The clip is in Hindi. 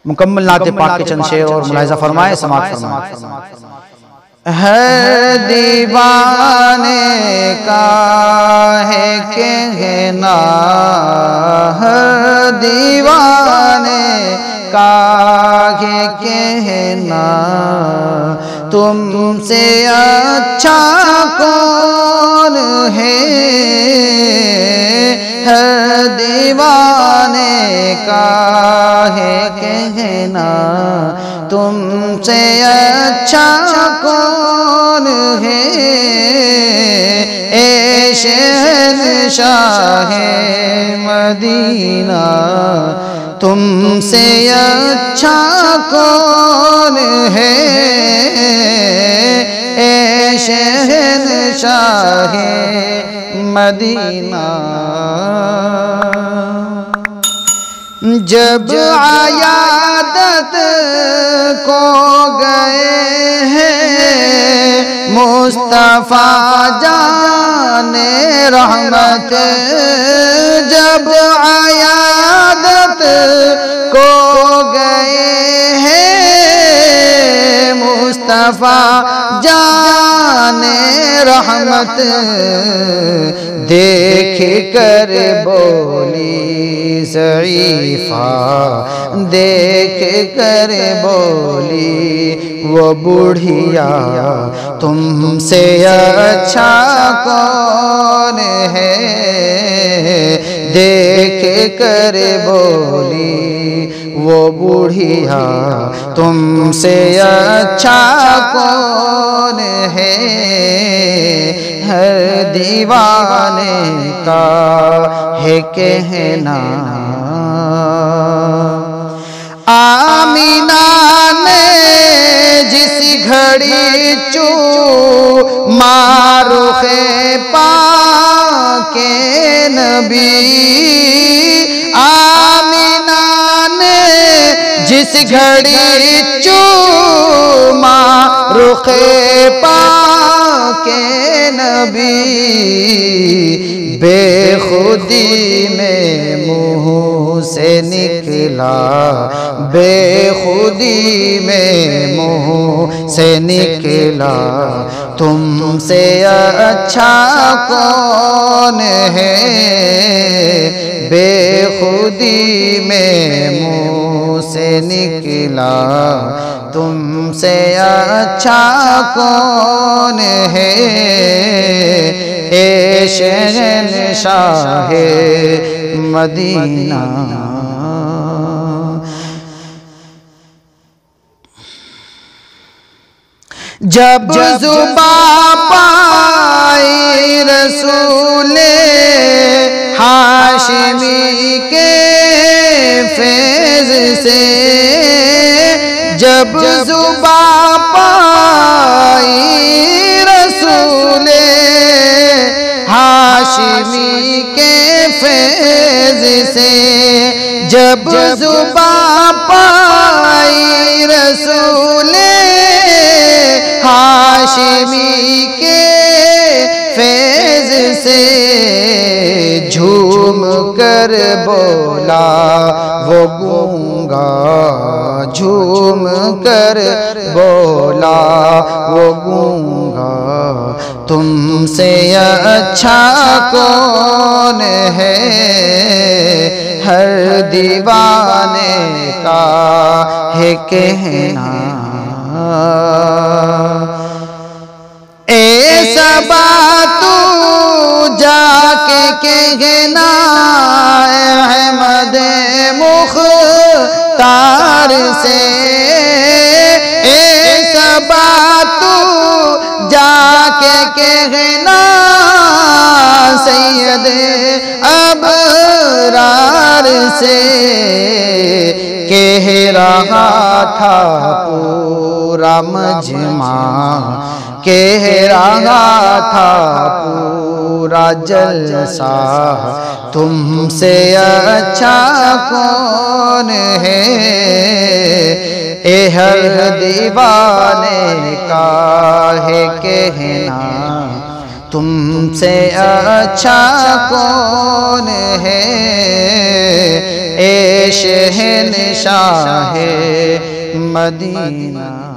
मुकम्मल नाते पाक के चंद शेर और मुलाहिजा फरमाए, समाअत फरमाए। हर दीवाने का है कहना, हर दीवाने का है कहना, तुमसे अच्छा कौन है। हर दीवाने का है कहना, तुमसे अच्छा कौन है। ए शहंशाहे मदीना, तुमसे अच्छा कौन है। ए शहंशाहे मदीना, जब आयादत को गए हैं मुस्तफा जाने रहमत, जब आयादत को गए हैं मुस्तफा जाने रहमत, देख कर बोली ज़ईफ़ा, देख कर बोली वो बुढ़िया, तुमसे अच्छा कौन है। देख कर बोली वो बुढ़िया, तुमसे अच्छा कौन है। हर दीवाने का है कहना, आमीना ने जिस घड़ी चूमा रुखे पाके नबी, आमीना ने जिस घड़ी चूमा रुखे पाके नबी, बेखुदी में मुँह से निकला, बेखुदी में मुँह से निकला, तुमसे अच्छा कौन है। बेखुदी में मुँह से निकला, तुमसे अच्छा कौन है। ए शहंशाहे मदीना, जब जुबां पाई रसूले हाशिमी के फैज़ से, जब जुबां पाई रसूले हाशिमी के फैज़ से, जब जुबां पाई रसूले हाशिमी के फैज़ से, झूम कर बोला वो गूंगा, झूम कर बोला वो गूंगा, तुमसे अच्छा कौन है। हर दीवाने का है कहना, ऐसा बात तू जाके कहना अहमद मुख्तार से, ऐसा बात तू जाके कहना सैयद अबरार से। कह रहा था पूरा मजमा, कह रहा था पूरा जलसा, तुमसे अच्छा कौन है। ए हर दीवाने का है कहना, तुमसे अच्छा कौन है। ए शहनशाह मदीना।